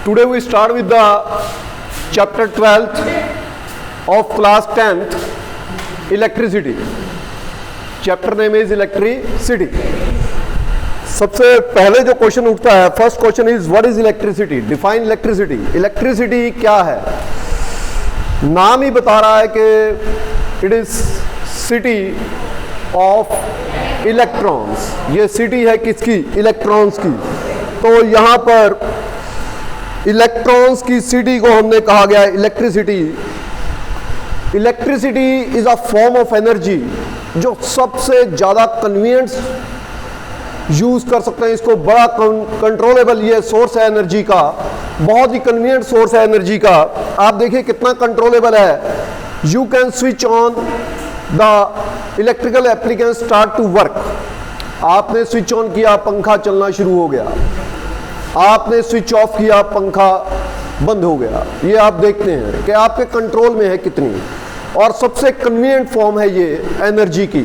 Today we start with the chapter 12th of class 10th, electricity. Chapter name is electricity. सबसे पहले जो question उठता है, first question is what is electricity? Define electricity. Electricity क्या है? नाम ही बता रहा है कि it is city of electrons. ये सिटी है किसकी? इलेक्ट्रॉन्स की. तो यहाँ पर इलेक्ट्रॉन्स की सिटी को हमने कहा गया electricity. Electricity is a form of energy जो सबसे ज़्यादा कन्वीनियंट यूज़ कर सकते हैं. इसको बड़ा कंट्रोलेबल ये सोर्स है एनर्जी का, बहुत ही कन्वीनियंट सोर्स है एनर्जी का. आप देखिए कितना कंट्रोलेबल है. You can switch on the electrical appliance start to work. आपने स्विच ऑन किया, पंखा चलना शुरू हो गया. आपने स्विच ऑफ किया, पंखा बंद हो गया. ये आप देखते हैं कि आपके कंट्रोल में है कितनी. और सबसे कन्वीनियंट फॉर्म है ये एनर्जी की.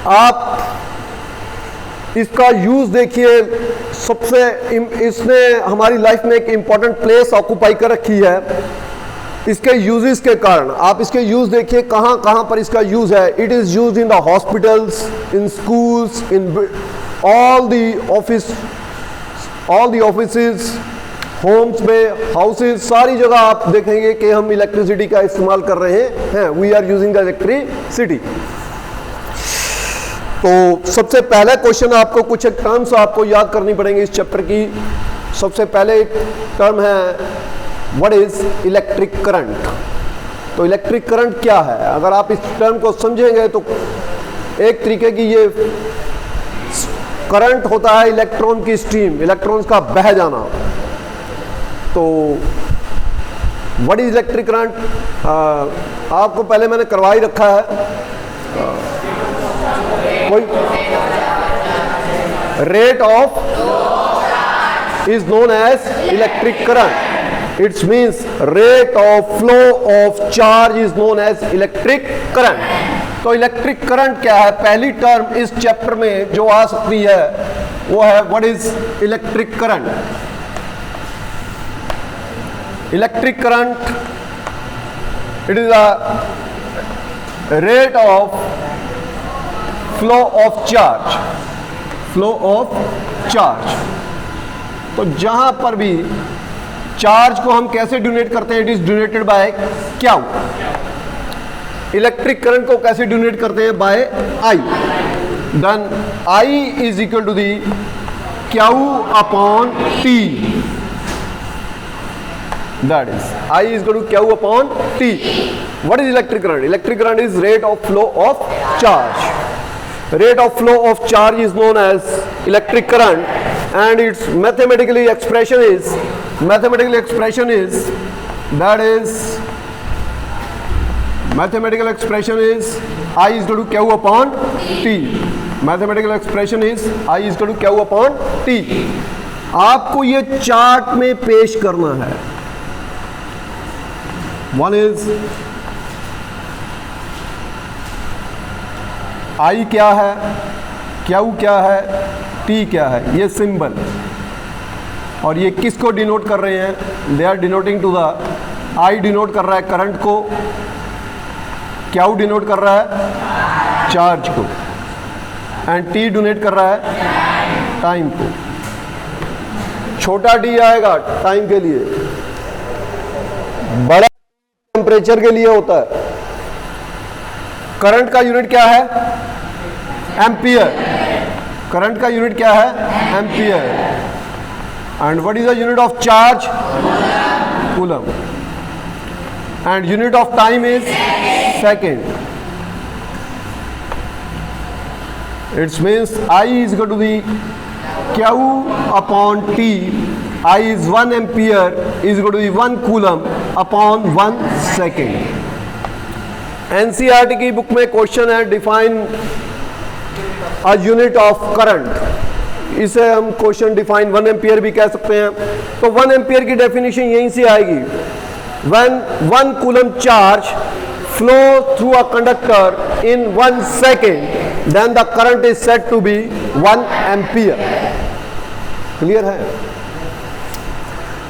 आप इसका यूज देखिए, सबसे इसने हमारी लाइफ में एक इंपॉर्टेंट प्लेस ऑक्यूपाई कर रखी है इसके यूजेस के कारण. आप इसके यूज देखिए कहाँ कहाँ पर इसका यूज है. It is use in the hospitals, in schools, in all the offices, homes में, हाउसेज, सारी जगह आप देखेंगे कि हम इलेक्ट्रिसिटी का इस्तेमाल कर रहे हैं. We are using the electricity. तो सबसे पहला क्वेश्चन आपको कुछ एक टर्म्स आपको याद करनी पड़ेंगे इस चैप्टर की. सबसे पहले टर्म है व्हाट इज इलेक्ट्रिक करंट. तो इलेक्ट्रिक करंट क्या है? अगर आप इस टर्म को समझेंगे तो एक तरीके की ये करंट होता है इलेक्ट्रॉन की स्ट्रीम, इलेक्ट्रॉन्स का बह जाना. तो व्हाट इज इलेक्ट्रिक करंट? आपको पहले मैंने करवा ही रखा है. Rate of is known as electric current. It means rate of flow of charge is known as electric current. तो इलेक्ट्रिक करंट क्या है? पहली टर्म इस चैप्टर में जो आ सकती है वो है what is electric current. Electric current it is a rate of flow of charge. Flow of charge. तो जहां पर भी चार्ज को हम कैसे डोनेट करते हैं? It is denoted by Q. Electric current को कैसे डोनेट करते हैं? By I. Then I is equal to the Q upon T. That is I is equal to Q upon T. What is electric current? Electric current is rate of flow of charge. Rate of flow of charge is known as electric current, and its mathematical expression is I is equal to Q upon T. Mathematical expression is I is equal to Q upon T. आपको ये chart में पेश करना है. One is आई क्या है, Q क्या है, टी क्या है, ये सिंबल. और ये किसको डिनोट कर रहे हैं? They are denoting to the, I denote कर रहा है करंट को, क्यू डिनोट कर रहा है चार्ज को, एंड टी डिनोट कर रहा है टाइम को. छोटा टी आएगा टाइम के लिए, बड़ा टेम्परेचर के लिए होता है. करंट का यूनिट क्या है? एम्पियर. करंट का यूनिट क्या है? Ampere. And what is the unit of charge? Coulomb. And unit of time is second. It's means I is equal to the Q upon T. I is 1 ampere is equal to the 1 coulomb upon 1 second. NCERT की book में question है define a unit of current. इसे हम question define 1 ampere भी कह सकते हैं. तो 1 एम्पियर की डेफिनेशन यहीं से आएगी. When 1 coulomb charge flow through a conductor in 1 second then the current is said to be 1 ampere. Clear है?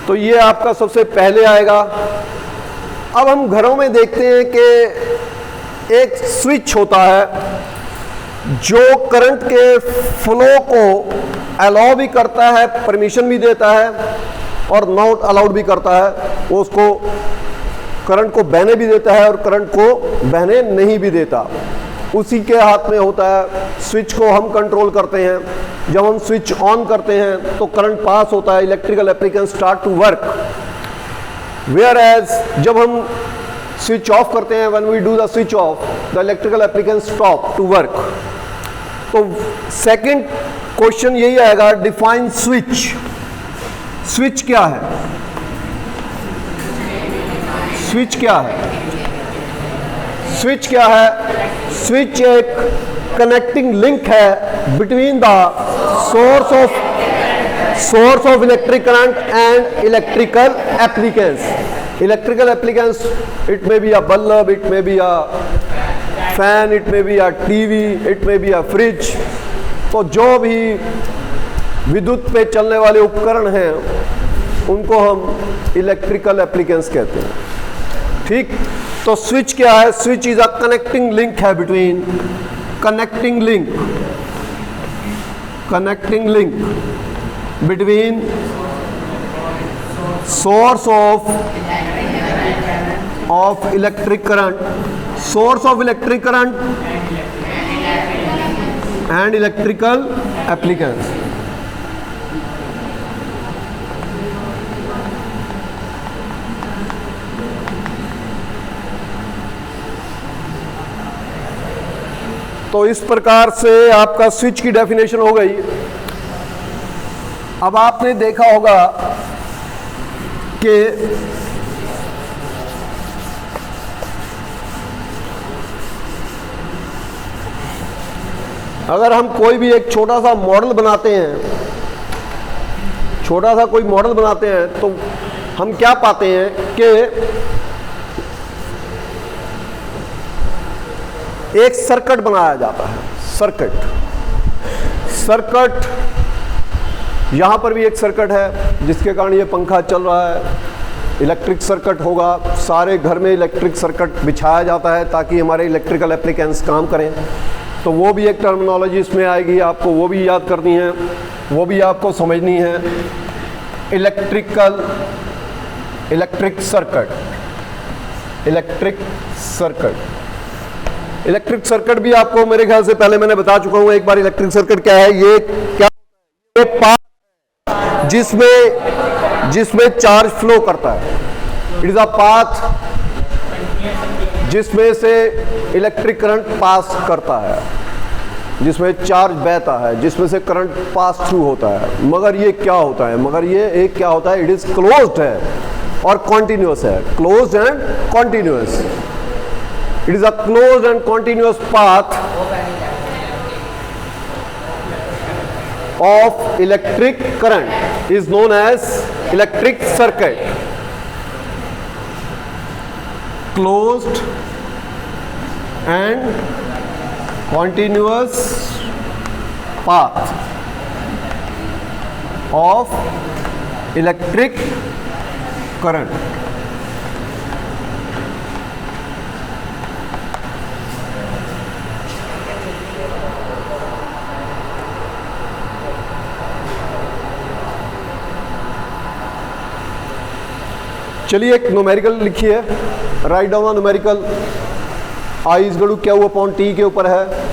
तो ये आपका सबसे पहले आएगा। अब हम घरों में देखते हैं कि एक स्विच होता है जो करंट के फ्लो को अलाउ भी करता है, परमिशन भी देता है और नॉट अलाउड भी करता है। वो उसको करंट को बहने भी देता है और करंट को बहने नहीं भी देता। उसी के हाथ में होता है। स्विच को हम कंट्रोल करते हैं। जब हम स्विच ऑन करते हैं तो करंट पास होता है, electrical appliance start to work. Whereas जब हम स्विच ऑफ करते हैं, when we do the switch off, the electrical appliance stop to work. तो सेकंड क्वेश्चन यही आएगा, डिफाइन स्विच। स्विच क्या है? स्विच क्या है? स्विच क्या है? स्विच एक कनेक्टिंग लिंक है between the source of electric current and electrical appliance. Electrical appliance, it may be a bulb, it may be a fan, it may be a TV, it may be a fridge. तो जो भी विद्युत पे चलने वाले उपकरण हैं उनको हम इलेक्ट्रिकल एप्लीकेंस कहते हैं। ठीक, तो स्विच क्या है? Switch is a connecting link है between, connecting link between source of electric current and electrical appliance. तो इस प्रकार से आपका स्विच की डेफिनेशन हो गई। अब आपने देखा होगा कि अगर हम कोई भी एक छोटा सा मॉडल बनाते हैं, छोटा सा कोई मॉडल बनाते हैं, तो हम क्या पाते हैं कि एक सर्किट बनाया जाता है। सर्किट यहां पर भी एक सर्किट है जिसके कारण ये पंखा चल रहा है। इलेक्ट्रिक सर्किट होगा, सारे घर में इलेक्ट्रिक सर्किट बिछाया जाता है ताकि हमारे इलेक्ट्रिकल एप्लीकेंस काम करें। तो वो भी एक टर्मिनोलॉजी इसमें आएगी, आपको वो भी याद करनी है, वो भी आपको समझनी है। इलेक्ट्रिक सर्किट भी आपको मेरे ख्याल से पहले मैंने बता चुका हूं एक बार। इलेक्ट्रिक सर्किट क्या है? ये क्या, ये पाथ जिसमें चार्ज फ्लो करता है। इट इज अ पाथ जिसमें से इलेक्ट्रिक करंट पास करता है, जिसमें चार्ज बहता है, जिसमें से करंट पास थ्रू होता है। मगर ये क्या होता है? मगर ये एक क्या होता है? इट इज क्लोज्ड है और कॉन्टिन्यूअस है। Closed end continuous. It is a closed and continuous path of electric current is known as electric circuit. Closed and continuous path of electric current. चलिए एक न्यूमेरिकल लिखिए, write down numerical. I is गड़ू क्या हुआ upon T के ऊपर है।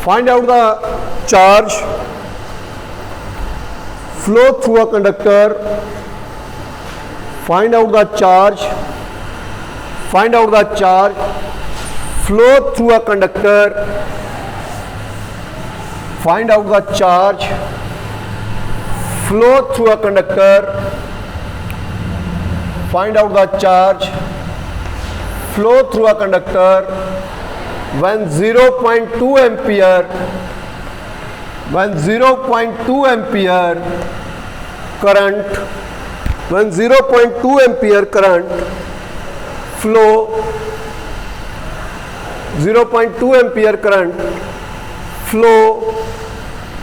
Find out the charge flow through a conductor. Find out the charge flow through a conductor. Find out the charge flow through a conductor, find out the charge flow through a conductor when 0.2 ampere current flow 0.2 ampere current flow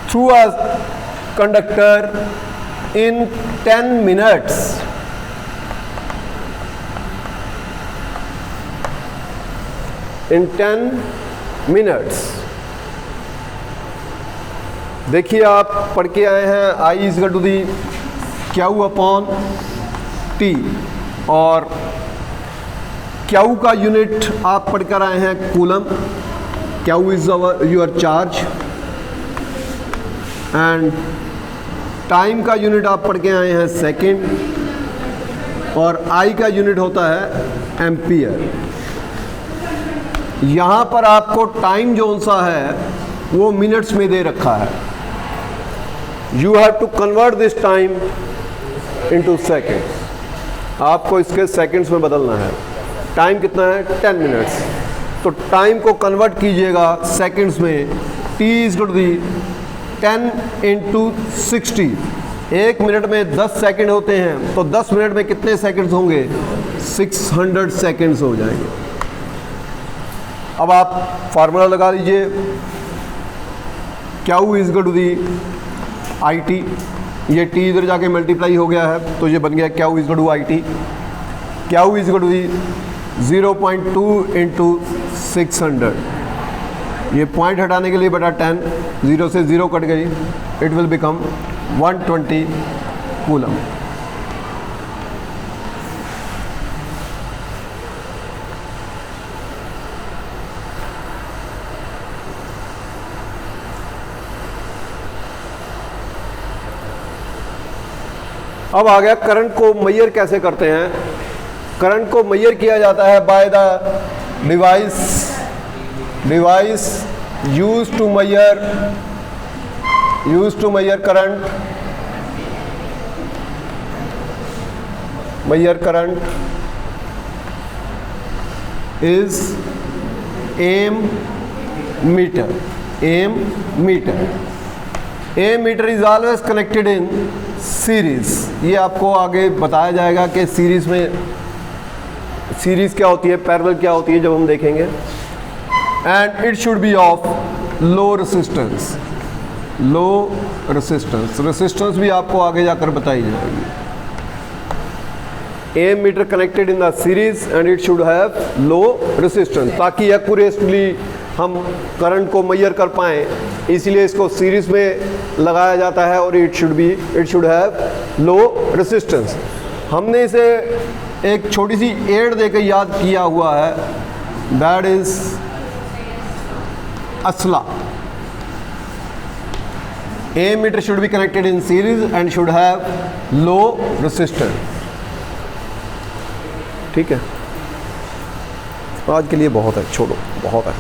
through a conductor in 10 minutes. In 10 minutes. देखिए आप पढ़ के आए हैं I is equal to the Q upon T, और Q का unit आप पढ़ कर आए हैं coulomb. Q is your charge, and time का यूनिट आप पढ़ के आए हैं सेकेंड, और I का यूनिट होता है एम्पियर. यहाँ पर आपको टाइम जोन सा है वो मिनट्स में दे रखा है. You have to convert this time into seconds. आपको इसके सेकेंड्स में बदलना है. टाइम कितना है? 10 मिनट्स. तो टाइम को कन्वर्ट कीजिएगा सेकेंड्स में. T is to the 10 into 60. 1 minute में 10 सेकेंड होते हैं, तो 10 मिनट में कितने सेकेंड्स होंगे? 600 सेकेंड्स हो जाएंगे. अब आप फार्मूला लगा लीजिए. Q is equal to the IT. ये T इधर जाके मल्टीप्लाई हो गया है, तो ये बन गया Q is equal to IT. Q is equal to the 0.2 into 600. ये पॉइंट हटाने के लिए बटा 10, 0 से 0 कट गई, इट विल बिकम 120 कूलम. अब आ गया करंट को मेजर कैसे करते हैं. करंट को मेजर किया जाता है by the device use to measure current. Measure current is ammeter. Ammeter is always connected in series. ये आपको आगे बताया जाएगा कि सीरीज क्या होती है, पैरेलल क्या होती है, जब हम देखेंगे. And it should be of low resistance. Resistance भी आपको आगे जाकर बताई जाएगी. Ammeter connected in the series and it should have low resistance, ताकि एक्यूरेटली हम करंट को मेजर कर पाएँ. इसलिए इसको सीरीज में लगाया जाता है, और it should have low resistance. हमने इसे एक छोटी सी एड देकर याद किया हुआ है, दैट इज असला. A meter should be connected in series and should have low resistance. ठीक है, आज के लिए बहुत है, छोड़ो, बहुत है.